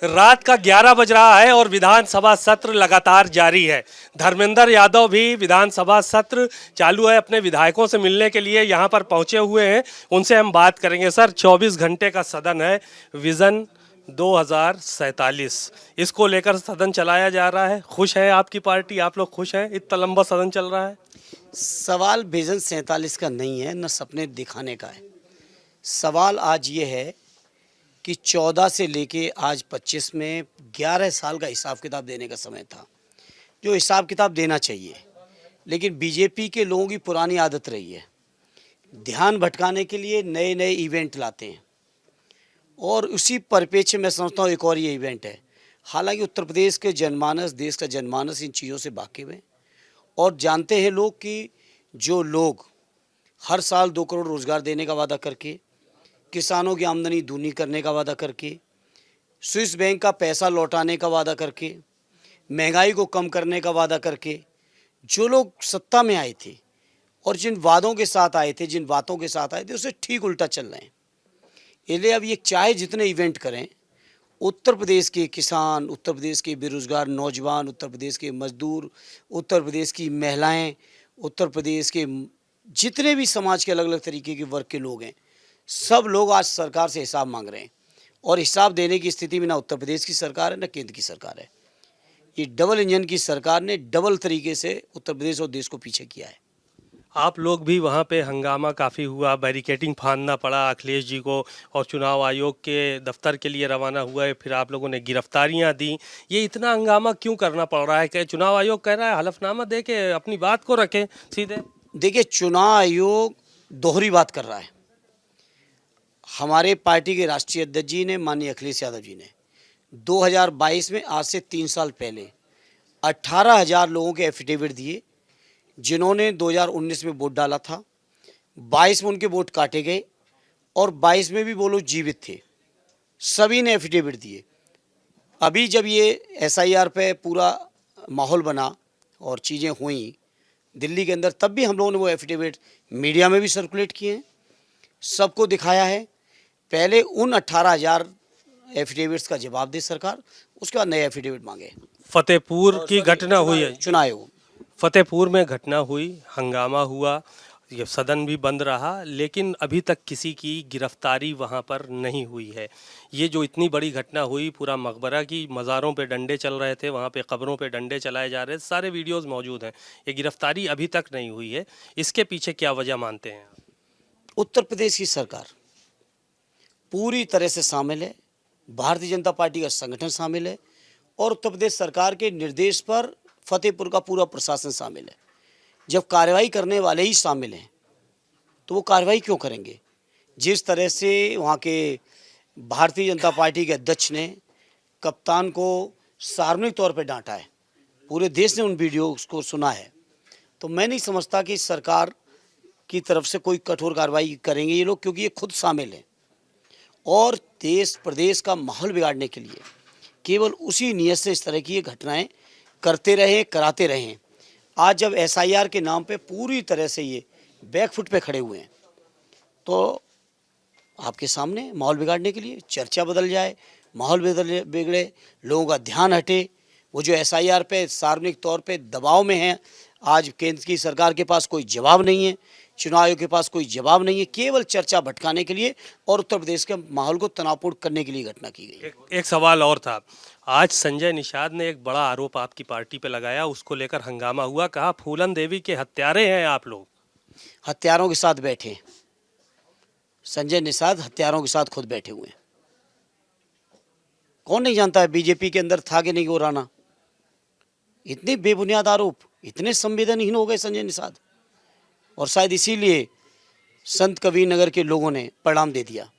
रात का 11 बज रहा है और विधानसभा सत्र लगातार जारी है। धर्मेंद्र यादव भी विधानसभा सत्र चालू है अपने विधायकों से मिलने के लिए यहाँ पर पहुँचे हुए हैं। उनसे हम बात करेंगे। सर, 24 घंटे का सदन है, विजन 2047 इसको लेकर सदन चलाया जा रहा है। खुश है आपकी पार्टी, आप लोग खुश हैं इतना लंबा सदन चल रहा है? सवाल विजन 47 का नहीं है, न सपने दिखाने का है। सवाल आज ये है कि 14 से लेके आज 25 में 11 साल का हिसाब किताब देने का समय था, जो हिसाब किताब देना चाहिए। लेकिन बीजेपी के लोगों की पुरानी आदत रही है, ध्यान भटकाने के लिए नए नए इवेंट लाते हैं और उसी परिप्रेक्ष्य में समझता हूँ एक और ये इवेंट है। हालांकि उत्तर प्रदेश के जनमानस, देश का जनमानस इन चीज़ों से वाकिफ़ है और जानते हैं लोग कि जो लोग हर साल 2 करोड़ रोज़गार देने का वादा करके, किसानों की आमदनी दूनी करने का वादा करके, स्विस बैंक का पैसा लौटाने का वादा करके, महंगाई को कम करने का वादा करके जो लोग सत्ता में आए थे और जिन वादों के साथ आए थे, जिन बातों के साथ आए थे, उससे ठीक उल्टा चल रहे हैं। इसलिए अब ये चाहे जितने इवेंट करें, उत्तर प्रदेश के किसान, उत्तर प्रदेश के बेरोजगार नौजवान, उत्तर प्रदेश के मजदूर, उत्तर प्रदेश की महिलाएं, उत्तर प्रदेश के जितने भी समाज के अलग अलग तरीके के वर्ग के लोग हैं, सब लोग आज सरकार से हिसाब मांग रहे हैं। और हिसाब देने की स्थिति में ना उत्तर प्रदेश की सरकार है, ना केंद्र की सरकार है। ये डबल इंजन की सरकार ने डबल तरीके से उत्तर प्रदेश और देश को पीछे किया है। आप लोग भी वहाँ पे हंगामा काफ़ी हुआ, बैरिकेटिंग फाड़ना पड़ा अखिलेश जी को और चुनाव आयोग के दफ्तर के लिए रवाना हुआ है। फिर आप लोगों ने गिरफ्तारियां दी। ये इतना हंगामा क्यों करना पड़ रहा है? कि चुनाव आयोग कह रहा है हलफनामा दे के अपनी बात को रखें सीधे। देखिए, चुनाव आयोग दोहरी बात कर रहा है। हमारे पार्टी के राष्ट्रीय अध्यक्ष जी ने, माननीय अखिलेश यादव जी ने 2022 में, आज से 3 साल पहले 18,000 लोगों के एफिडेविट दिए जिन्होंने 2019 में वोट डाला था। 22 में उनके वोट काटे गए और 22 में भी वो लोग जीवित थे। सभी ने एफिडेविट दिए। अभी जब ये एसआईआर पे पूरा माहौल बना और चीज़ें हुई दिल्ली के अंदर, तब भी हम लोगों ने वो एफिडेविट मीडिया में भी सर्कुलेट किए हैं, सबको दिखाया है। पहले उन 18,000 एफिडेविट्स का जवाब दे सरकार, उसके बाद नए एफिडेविट मांगे। फतेहपुर की घटना हुई है, चुनाव आयोग फतेहपुर में घटना हुई, हंगामा हुआ, ये सदन भी बंद रहा, लेकिन अभी तक किसी की गिरफ्तारी वहाँ पर नहीं हुई है। ये जो इतनी बड़ी घटना हुई, पूरा मकबरा की मज़ारों पे डंडे चल रहे थे, वहाँ पे कब्रों पे डंडे चलाए जा रहे थे, सारे वीडियोस मौजूद हैं। ये गिरफ्तारी अभी तक नहीं हुई है, इसके पीछे क्या वजह मानते हैं? उत्तर प्रदेश की सरकार पूरी तरह से शामिल है, भारतीय जनता पार्टी का संगठन शामिल है और उत्तर प्रदेश सरकार के निर्देश पर फतेहपुर का पूरा प्रशासन शामिल है। जब कार्रवाई करने वाले ही शामिल हैं तो वो कार्रवाई क्यों करेंगे? जिस तरह से वहाँ के भारतीय जनता पार्टी के अध्यक्ष ने कप्तान को सार्वजनिक तौर पर डांटा है, पूरे देश ने उन वीडियोस को सुना है, तो मैं नहीं समझता कि सरकार की तरफ से कोई कठोर कार्रवाई करेंगे ये लोग, क्योंकि ये खुद शामिल हैं और देश प्रदेश का माहौल बिगाड़ने के लिए केवल उसी नीयत से इस तरह की ये घटनाएं करते रहे, कराते रहें। आज जब एसआईआर के नाम पे पूरी तरह से ये बैकफुट पे खड़े हुए हैं, तो आपके सामने माहौल बिगाड़ने के लिए, चर्चा बदल जाए, माहौल बिगड़े, लोगों का ध्यान हटे, वो जो एसआईआर पे सार्वजनिक तौर पे दबाव में है। आज केंद्र की सरकार के पास कोई जवाब नहीं है, चुनाव आयोग के पास कोई जवाब नहीं है, केवल चर्चा भटकाने के लिए और उत्तर प्रदेश के माहौल को तनावपूर्ण करने के लिए घटना की गई। एक सवाल और था। आज संजय निषाद ने एक बड़ा आरोप आपकी पार्टी पे लगाया, उसको लेकर हंगामा हुआ, कहा फूलन देवी के हत्यारे हैं आप लोग। हत्यारों के साथ बैठे, संजय निषाद हत्यारों के साथ खुद बैठे हुए हैं। कौन नहीं जानता है बीजेपी के अंदर था कि नहीं वो राणा? इतने बेबुनियाद आरोप, इतने संवेदनहीन हो गए संजय निषाद, और शायद इसीलिए संत कबीर नगर के लोगों ने परिणाम दे दिया।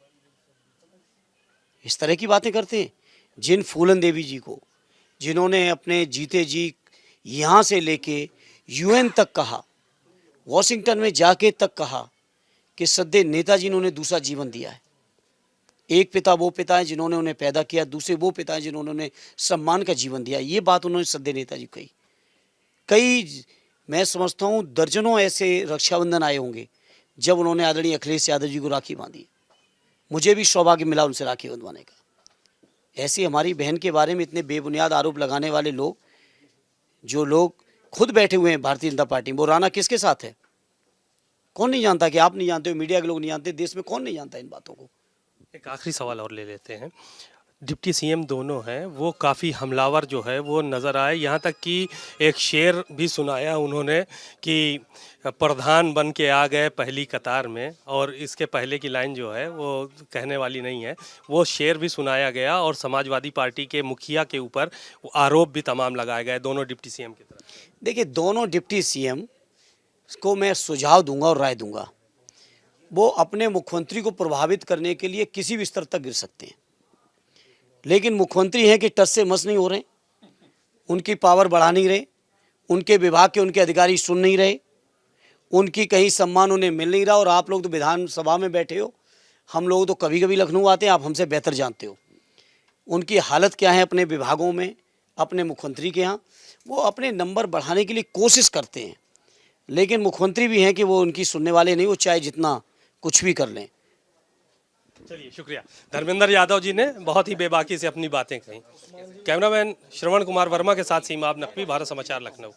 इस तरह की बातें करते हैं। जिन फूलन देवी जी को, जिन्होंने अपने जीते जी यहाँ से लेके यूएन तक कहा, वॉशिंगटन में जाके तक कहा कि सद्य नेताजी ने उन्हें दूसरा जीवन दिया है। एक पिता वो पिता है जिन्होंने उन्हें पैदा किया, दूसरे वो पिता है जिन्होंने उन्हें सम्मान का जीवन दिया। ये बात उन्होंने सद्य नेताजी को कही। कई, मैं समझता हूँ दर्जनों ऐसे रक्षाबंधन आए होंगे जब उन्होंने आदरणीय अखिलेश यादव जी को राखी बांधी। मुझे भी सौभाग्य मिला उनसे राखी बंधवाने का। ऐसी हमारी बहन के बारे में इतने बेबुनियाद आरोप लगाने वाले लोग, जो लोग खुद बैठे हुए हैं भारतीय जनता पार्टी में, वो राणा किसके साथ है? कौन नहीं जानता? कि आप नहीं जानते हो, मीडिया के लोग नहीं जानते, देश में कौन नहीं जानता इन बातों को? एक आखिरी सवाल और ले लेते हैं। डिप्टी सीएम दोनों हैं, वो काफ़ी हमलावर जो है वो नज़र आए, यहाँ तक कि एक शेर भी सुनाया उन्होंने कि प्रधान बन के आ गए पहली कतार में, और इसके पहले की लाइन जो है वो कहने वाली नहीं है, वो शेर भी सुनाया गया और समाजवादी पार्टी के मुखिया के ऊपर आरोप भी तमाम लगाए गए दोनों डिप्टी सीएम की तरफ। देखिए, दोनों डिप्टी सीएम को मैं सुझाव दूंगा और राय दूंगा, वो अपने मुख्यमंत्री को प्रभावित करने के लिए किसी भी स्तर तक गिर सकते हैं, लेकिन मुख्यमंत्री हैं कि टस से मस नहीं हो रहे, उनकी पावर बढ़ा नहीं रहे, उनके विभाग के उनके अधिकारी सुन नहीं रहे, उनकी कहीं सम्मान उन्हें मिल नहीं रहा। और आप लोग तो विधानसभा में बैठे हो, हम लोग तो कभी कभी लखनऊ आते हैं, आप हमसे बेहतर जानते हो उनकी हालत क्या है अपने विभागों में, अपने मुख्यमंत्री के यहाँ। वो अपने नंबर बढ़ाने के लिए कोशिश करते हैं, लेकिन मुख्यमंत्री भी हैं कि वो उनकी सुनने वाले नहीं, वो चाहे जितना कुछ भी कर लें। चलिए, शुक्रिया। धर्मेंद्र यादव जी ने बहुत ही बेबाकी से अपनी बातें कही। कैमरामैन श्रवण कुमार वर्मा के साथ सीमा नकवी, भारत समाचार, लखनऊ।